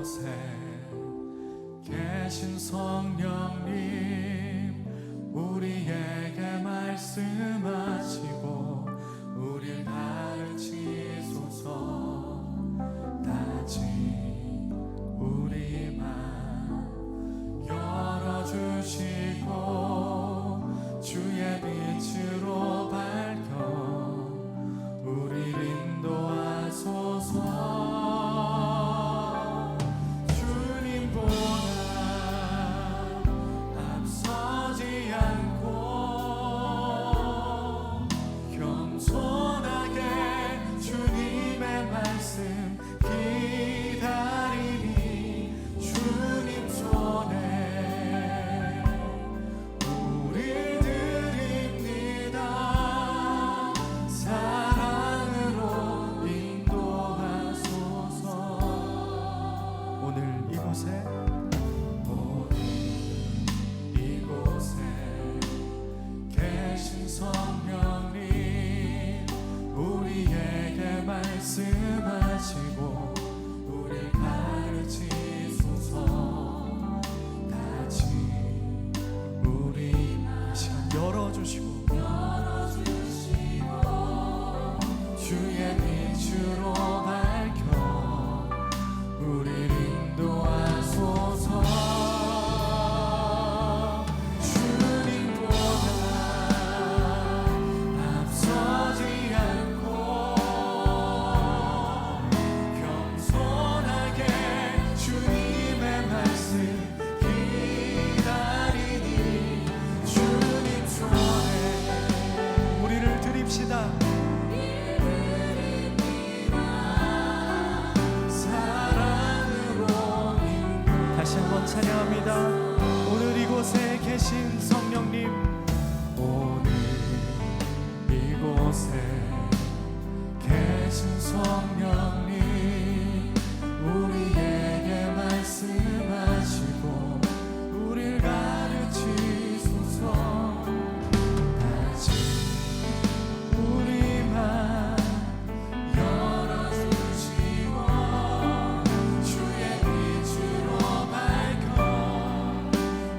이곳에 계신 성령님, 우리에게 말씀하시고 우릴 가르치소서. 다시 우리 맘 열어주시고 주의 빛으로 밝혀 우릴 인도하소서. 주님보다 앞서지 않고 겸손하게 주님의 말씀 기다리니 주님 손에 우릴 드립니다. 사랑으로 인도하소서. 오늘 이곳에 계신 성령님, 우리에게 말씀하시고 우릴 가르치소서. 다시 우리 시간 열어주시고 주의 빛으로 밝혀 우릴 인도하소서. 주님보다 앞서지 않고 겸손하게 주님의 말씀 기다리니 주님 손에 우리를 드립시다. 사랑으로 다시 한번 찬양합니다. 오늘 이곳에 계신 성령님, 오늘 이곳에 계신 성령님, 우리에게 말씀하시고 우릴 가르치소서. 다시 우리 맘 열어주시고 주의 빛으로 밝혀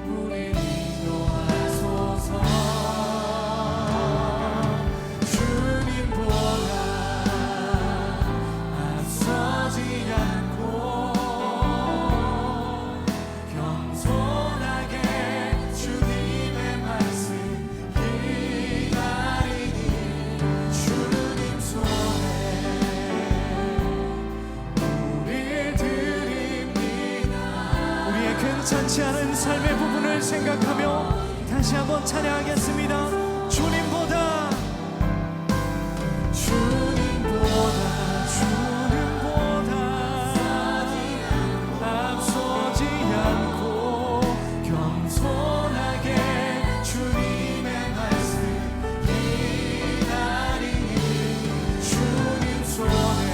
우릴 인도하소서. 주님보다 앞서지 않고 겸손하게 주님의 말씀 기다리니 주님 손에 우릴 드립니다. 우리의 괜찮지 않은 삶의 부분을 생각하며 다시 한번 찬양하겠습니다. 주님보다 앞서지 않고 겸손하게 주님의 말씀 기다리니 주님 손에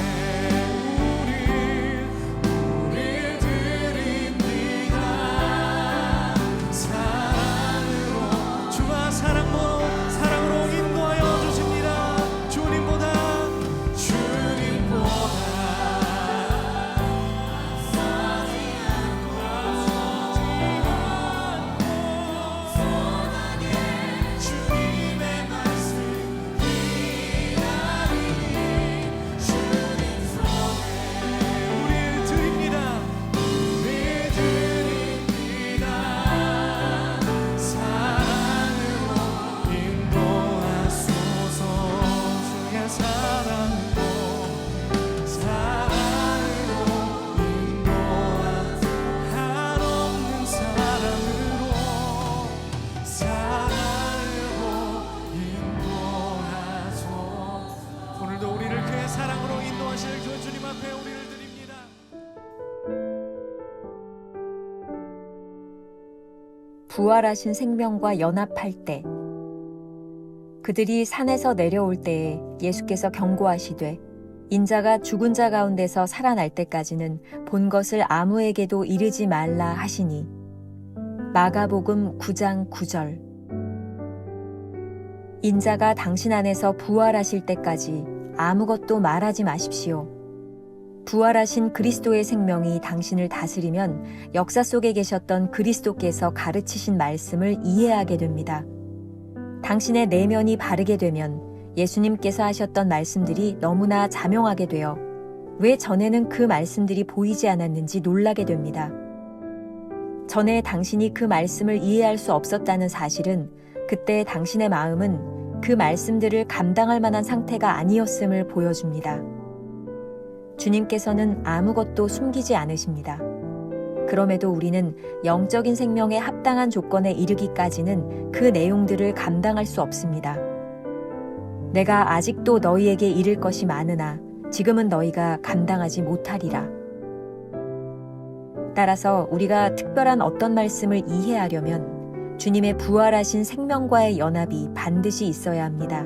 우릴 드립니다. 사랑으로 주가 사랑으로 인도하여 주십니다. 주님보다 주님의 말씀 기다리니 주님 손에 우릴 드립니다. 사랑으로 인도하소서. 주의 사랑으로 인도하소서. 한없는 사랑으로 인도하소서. 오늘도 우리를 그의 사랑으로 인도하실 그 주님 앞에 우리를 드립니다. 부활하신 생명과 연합할 때, 그들이 산에서 내려올 때에 예수께서 경고하시되 인자가 죽은 자 가운데서 살아날 때까지는 본 것을 아무에게도 이르지 말라 하시니. 마가복음 9장 9절. 인자가 당신 안에서 부활하실 때까지 아무것도 말하지 마십시오. 부활하신 그리스도의 생명이 당신을 다스리면 역사 속에 계셨던 그리스도께서 가르치신 말씀을 이해하게 됩니다. 당신의 내면이 바르게 되면 예수님께서 하셨던 말씀들이 너무나 자명하게 되어 왜 전에는 그 말씀들이 보이지 않았는지 놀라게 됩니다. 전에 당신이 그 말씀을 이해할 수 없었다는 사실은 그때 당신의 마음은 그 말씀들을 감당할 만한 상태가 아니었음을 보여줍니다. 주님께서는 아무것도 숨기지 않으십니다. 그럼에도 우리는 영적인 생명에 합당한 조건에 이르기까지는 그 내용들을 감당할 수 없습니다. 내가 아직도 너희에게 이를 것이 많으나 지금은 너희가 감당하지 못하리라. 따라서 우리가 특별한 어떤 말씀을 이해하려면 주님의 부활하신 생명과의 연합이 반드시 있어야 합니다.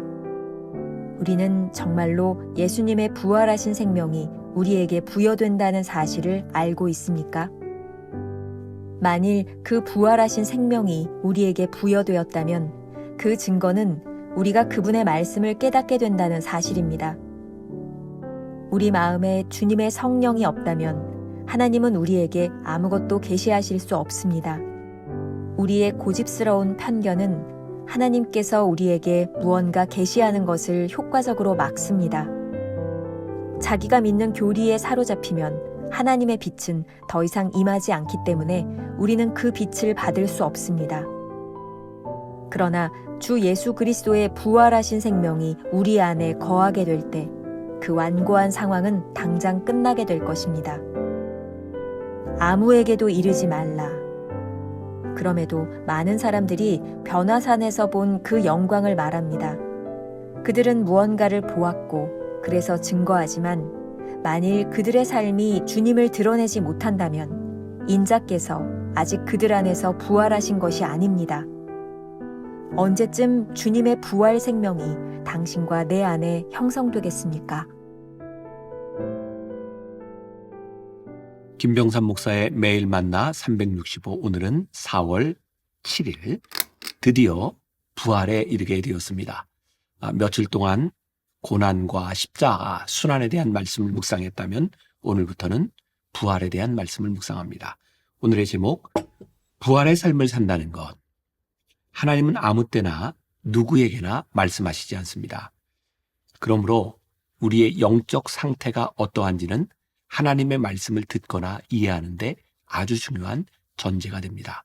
우리는 정말로 예수님의 부활하신 생명이 우리에게 부여된다는 사실을 알고 있습니까? 만일 그 부활하신 생명이 우리에게 부여되었다면 그 증거는 우리가 그분의 말씀을 깨닫게 된다는 사실입니다. 우리 마음에 주님의 성령이 없다면 하나님은 우리에게 아무것도 계시하실 수 없습니다. 우리의 고집스러운 편견은 하나님께서 우리에게 무언가 계시하는 것을 효과적으로 막습니다. 자기가 믿는 교리에 사로잡히면 하나님의 빛은 더 이상 임하지 않기 때문에 우리는 그 빛을 받을 수 없습니다. 그러나 주 예수 그리스도의 부활하신 생명이 우리 안에 거하게 될 때 그 완고한 상황은 당장 끝나게 될 것입니다. 아무에게도 이르지 말라. 그럼에도 많은 사람들이 변화산에서 본 그 영광을 말합니다. 그들은 무언가를 보았고 그래서 증거하지만 만일 그들의 삶이 주님을 드러내지 못한다면 인자께서 아직 그들 안에서 부활하신 것이 아닙니다. 언제쯤 주님의 부활 생명이 당신과 내 안에 형성되겠습니까? 김병삼 목사의 매일 만나 365, 오늘은 4월 7일 드디어 부활에 이르게 되었습니다. 며칠 동안 고난과 십자가, 순환에 대한 말씀을 묵상했다면 오늘부터는 부활에 대한 말씀을 묵상합니다. 오늘의 제목, 부활의 삶을 산다는 것. 하나님은 아무 때나 누구에게나 말씀하시지 않습니다. 그러므로 우리의 영적 상태가 어떠한지는 하나님의 말씀을 듣거나 이해하는데 아주 중요한 전제가 됩니다.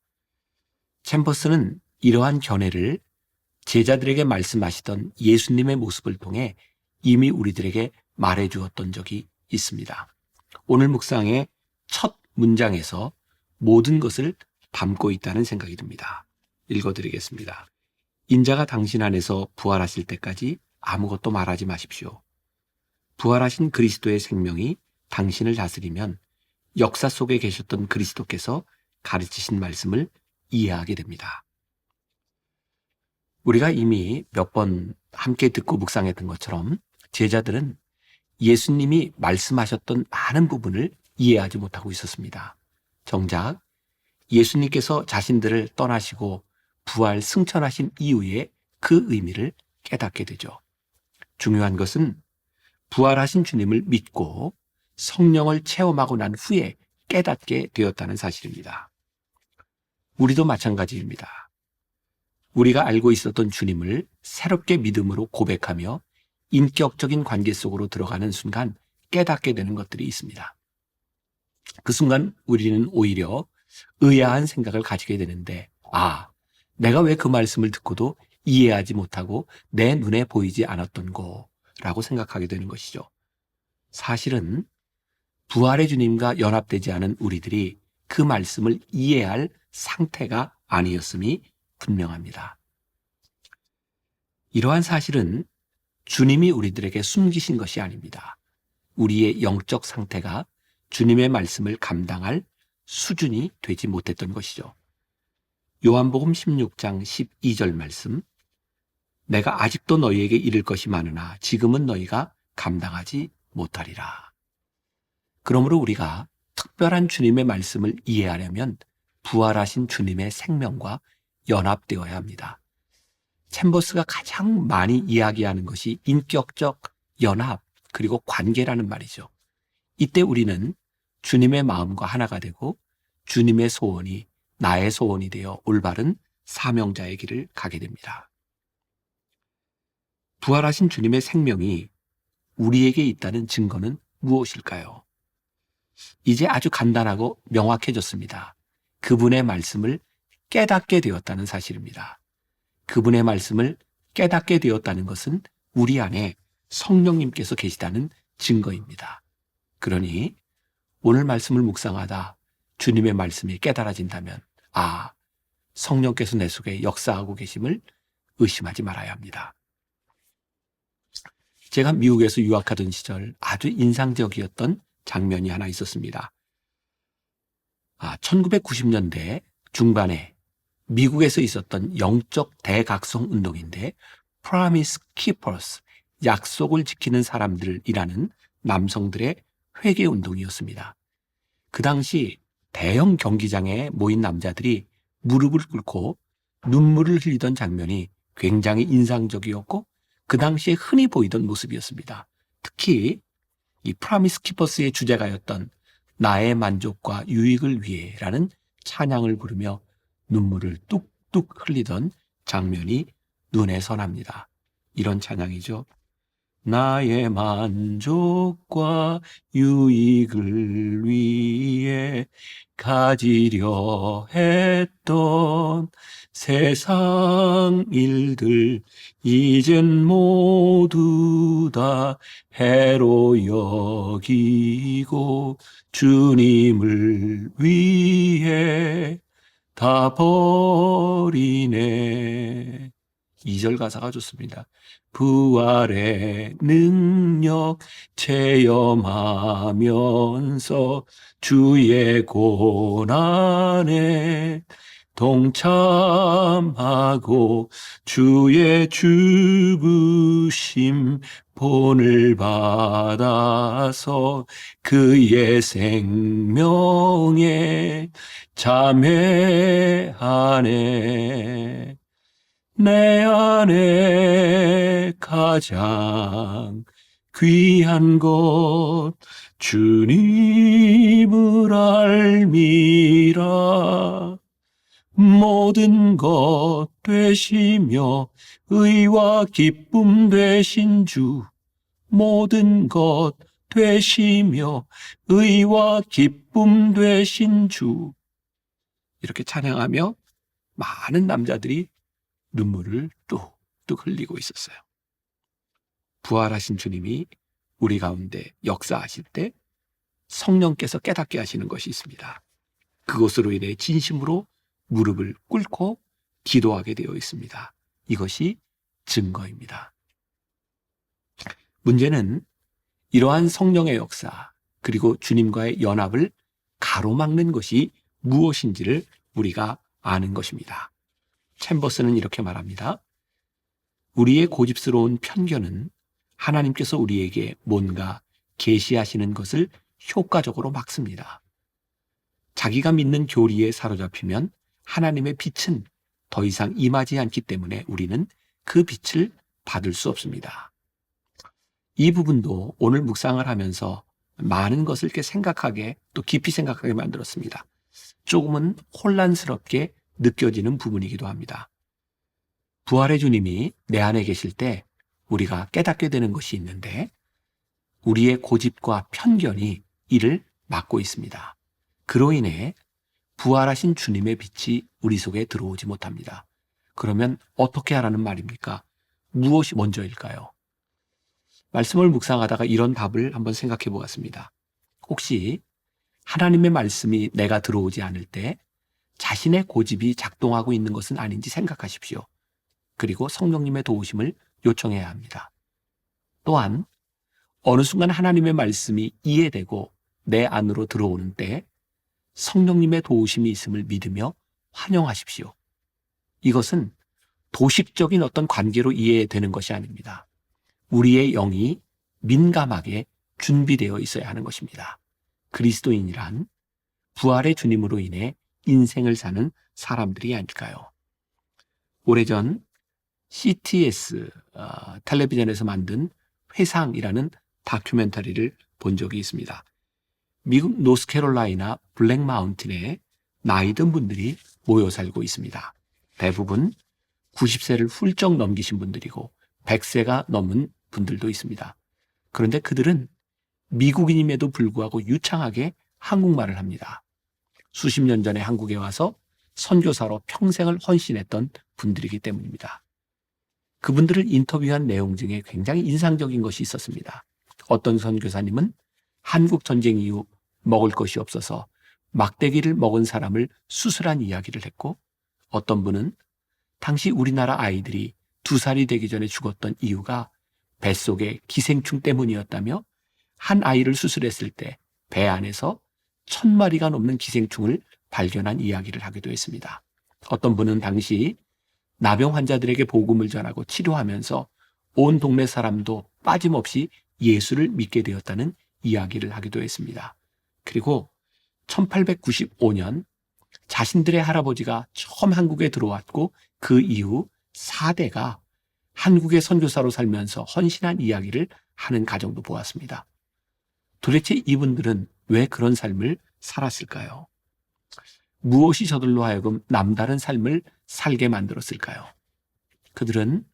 챔버스는 이러한 견해를 제자들에게 말씀하시던 예수님의 모습을 통해 이미 우리들에게 말해 주었던 적이 있습니다. 오늘 묵상의 첫 문장에서 모든 것을 담고 있다는 생각이 듭니다. 읽어드리겠습니다. 인자가 당신 안에서 부활하실 때까지 아무것도 말하지 마십시오. 부활하신 그리스도의 생명이 당신을 다스리면 역사 속에 계셨던 그리스도께서 가르치신 말씀을 이해하게 됩니다. 우리가 이미 몇 번 함께 듣고 묵상했던 것처럼 제자들은 예수님이 말씀하셨던 많은 부분을 이해하지 못하고 있었습니다. 정작 예수님께서 자신들을 떠나시고 부활 승천하신 이후에 그 의미를 깨닫게 되죠. 중요한 것은 부활하신 주님을 믿고 성령을 체험하고 난 후에 깨닫게 되었다는 사실입니다. 우리도 마찬가지입니다. 우리가 알고 있었던 주님을 새롭게 믿음으로 고백하며 인격적인 관계 속으로 들어가는 순간 깨닫게 되는 것들이 있습니다. 그 순간 우리는 오히려 의아한 생각을 가지게 되는데, 내가 왜 그 말씀을 듣고도 이해하지 못하고 내 눈에 보이지 않았던 거라고 생각하게 되는 것이죠. 사실은 부활의 주님과 연합되지 않은 우리들이 그 말씀을 이해할 상태가 아니었음이 분명합니다. 이러한 사실은 주님이 우리들에게 숨기신 것이 아닙니다. 우리의 영적 상태가 주님의 말씀을 감당할 수준이 되지 못했던 것이죠. 요한복음 16장 12절 말씀, 내가 아직도 너희에게 이를 것이 많으나 지금은 너희가 감당하지 못하리라. 그러므로 우리가 특별한 주님의 말씀을 이해하려면 부활하신 주님의 생명과 연합되어야 합니다. 챔버스가 가장 많이 이야기하는 것이 인격적 연합 그리고 관계라는 말이죠. 이때 우리는 주님의 마음과 하나가 되고 주님의 소원이 나의 소원이 되어 올바른 사명자의 길을 가게 됩니다. 부활하신 주님의 생명이 우리에게 있다는 증거는 무엇일까요? 이제 아주 간단하고 명확해졌습니다. 그분의 말씀을 깨닫게 되었다는 사실입니다. 그분의 말씀을 깨닫게 되었다는 것은 우리 안에 성령님께서 계시다는 증거입니다. 그러니 오늘 말씀을 묵상하다 주님의 말씀이 깨달아진다면 성령께서 내 속에 역사하고 계심을 의심하지 말아야 합니다. 제가 미국에서 유학하던 시절 아주 인상적이었던 장면이 하나 있었습니다. 1990년대 중반에 미국에서 있었던 영적 대각성 운동인데 Promise Keepers, 약속을 지키는 사람들이라는 남성들의 회개 운동이었습니다. 그 당시 대형 경기장에 모인 남자들이 무릎을 꿇고 눈물을 흘리던 장면이 굉장히 인상적이었고 그 당시에 흔히 보이던 모습이었습니다. 특히 이 프라미스 키퍼스의 주제가였던 나의 만족과 유익을 위해라는 찬양을 부르며 눈물을 뚝뚝 흘리던 장면이 눈에 선합니다. 이런 찬양이죠. 나의 만족과 유익을 위해 가지려 했던 세상 일들 이젠 모두 다 해로 여기고 주님을 위해 다 버리네. 2절 가사가 좋습니다. 부활의 능력 체험하면서 주의 고난에 동참하고 주의 죽으심 본을 받아서 그의 생명에 참여하네. 내 안에 가장 귀한 것 주님을 알미라. 모든 것 되시며 의와 기쁨 되신 주, 모든 것 되시며 의와 기쁨 되신 주. 이렇게 찬양하며 많은 남자들이 눈물을 뚝뚝 흘리고 있었어요. 부활하신 주님이 우리 가운데 역사하실 때 성령께서 깨닫게 하시는 것이 있습니다. 그것으로 인해 진심으로 무릎을 꿇고 기도하게 되어 있습니다. 이것이 증거입니다. 문제는 이러한 성령의 역사 그리고 주님과의 연합을 가로막는 것이 무엇인지를 우리가 아는 것입니다. 챔버스는 이렇게 말합니다. 우리의 고집스러운 편견은 하나님께서 우리에게 뭔가 계시하시는 것을 효과적으로 막습니다. 자기가 믿는 교리에 사로잡히면 하나님의 빛은 더 이상 임하지 않기 때문에 우리는 그 빛을 받을 수 없습니다. 이 부분도 오늘 묵상을 하면서 많은 것을 이렇게 생각하게 또 깊이 생각하게 만들었습니다. 조금은 혼란스럽게 느껴지는 부분이기도 합니다. 부활의 주님이 내 안에 계실 때 우리가 깨닫게 되는 것이 있는데 우리의 고집과 편견이 이를 막고 있습니다. 그로 인해 부활하신 주님의 빛이 우리 속에 들어오지 못합니다. 그러면 어떻게 하라는 말입니까? 무엇이 먼저일까요? 말씀을 묵상하다가 이런 답을 한번 생각해 보았습니다. 혹시 하나님의 말씀이 내가 들어오지 않을 때 자신의 고집이 작동하고 있는 것은 아닌지 생각하십시오. 그리고 성령님의 도우심을 요청해야 합니다. 또한 어느 순간 하나님의 말씀이 이해되고 내 안으로 들어오는 때 성령님의 도우심이 있음을 믿으며 환영하십시오. 이것은 도식적인 어떤 관계로 이해되는 것이 아닙니다. 우리의 영이 민감하게 준비되어 있어야 하는 것입니다. 그리스도인이란 부활의 주님으로 인해 인생을 사는 사람들이 아닐까요? 오래전 CTS 텔레비전에서 만든 회상이라는 다큐멘터리를 본 적이 있습니다. 미국 노스캐롤라이나 블랙마운틴에 나이 든 분들이 모여 살고 있습니다. 대부분 90세를 훌쩍 넘기신 분들이고 100세가 넘은 분들도 있습니다. 그런데 그들은 미국인임에도 불구하고 유창하게 한국말을 합니다. 수십 년 전에 한국에 와서 선교사로 평생을 헌신했던 분들이기 때문입니다. 그분들을 인터뷰한 내용 중에 굉장히 인상적인 것이 있었습니다. 어떤 선교사님은 한국 전쟁 이후 먹을 것이 없어서 막대기를 먹은 사람을 수술한 이야기를 했고, 어떤 분은 당시 우리나라 아이들이 2살이 되기 전에 죽었던 이유가 뱃속에 기생충 때문이었다며 한 아이를 수술했을 때 배 안에서 1000마리가 넘는 기생충을 발견한 이야기를 하기도 했습니다. 어떤 분은 당시 나병 환자들에게 복음을 전하고 치료하면서 온 동네 사람도 빠짐없이 예수를 믿게 되었다는 이야기를 하기도 했습니다. 그리고 1895년 자신들의 할아버지가 처음 한국에 들어왔고 그 이후 4대가 한국의 선교사로 살면서 헌신한 이야기를 하는 가정도 보았습니다. 도대체 이분들은 왜 그런 삶을 살았을까요? 무엇이 저들로 하여금 남다른 삶을 살게 만들었을까요? 그들은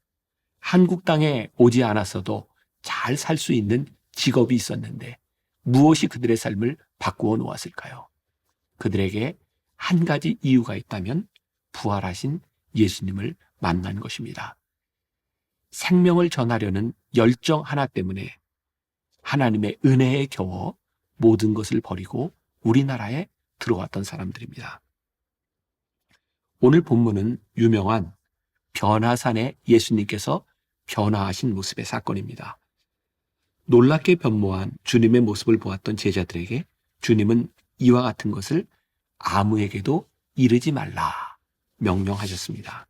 한국 땅에 오지 않았어도 잘 살 수 있는 직업이 있었는데 무엇이 그들의 삶을 바꾸어 놓았을까요? 그들에게 한 가지 이유가 있다면 부활하신 예수님을 만난 것입니다. 생명을 전하려는 열정 하나 때문에 하나님의 은혜에 겨워 모든 것을 버리고 우리나라에 들어왔던 사람들입니다. 오늘 본문은 유명한 변화산에 예수님께서 변화하신 모습의 사건입니다. 놀랍게 변모한 주님의 모습을 보았던 제자들에게 주님은 이와 같은 것을 아무에게도 이르지 말라 명령하셨습니다.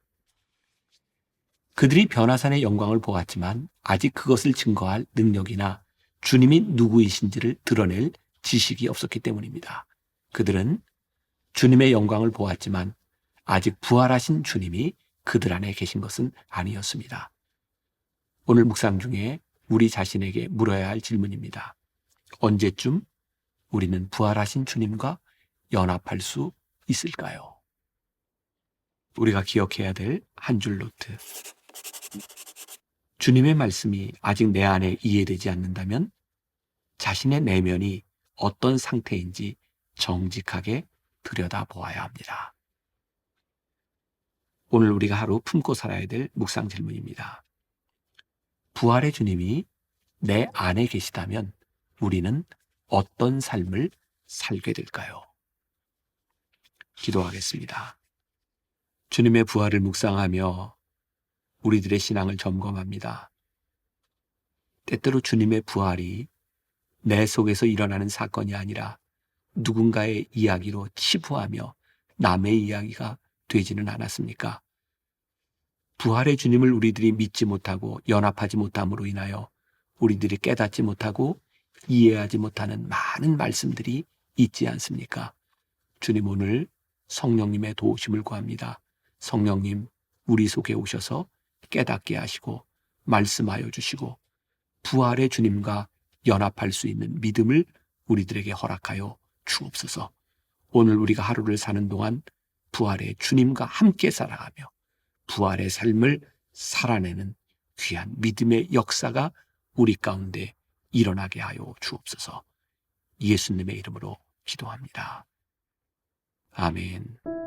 그들이 변화산의 영광을 보았지만 아직 그것을 증거할 능력이나 주님이 누구이신지를 드러낼 지식이 없었기 때문입니다. 그들은 주님의 영광을 보았지만 아직 부활하신 주님이 그들 안에 계신 것은 아니었습니다. 오늘 묵상 중에 우리 자신에게 물어야 할 질문입니다. 언제쯤 우리는 부활하신 주님과 연합할 수 있을까요? 우리가 기억해야 될 한 줄 노트. 주님의 말씀이 아직 내 안에 이해되지 않는다면 자신의 내면이 어떤 상태인지 정직하게 들여다보아야 합니다. 오늘 우리가 하루 품고 살아야 될 묵상 질문입니다. 부활의 주님이 내 안에 계시다면 우리는 어떤 삶을 살게 될까요? 기도하겠습니다. 주님의 부활을 묵상하며 우리들의 신앙을 점검합니다. 때때로 주님의 부활이 내 속에서 일어나는 사건이 아니라 누군가의 이야기로 치부하며 남의 이야기가 되지는 않았습니까? 부활의 주님을 우리들이 믿지 못하고 연합하지 못함으로 인하여 우리들이 깨닫지 못하고 이해하지 못하는 많은 말씀들이 있지 않습니까? 주님, 오늘 성령님의 도우심을 구합니다. 성령님, 우리 속에 오셔서 깨닫게 하시고 말씀하여 주시고 부활의 주님과 연합할 수 있는 믿음을 우리들에게 허락하여 주옵소서. 오늘 우리가 하루를 사는 동안 부활의 주님과 함께 살아가며 부활의 삶을 살아내는 귀한 믿음의 역사가 우리 가운데 일어나게 하여 주옵소서. 예수님의 이름으로 기도합니다. 아멘.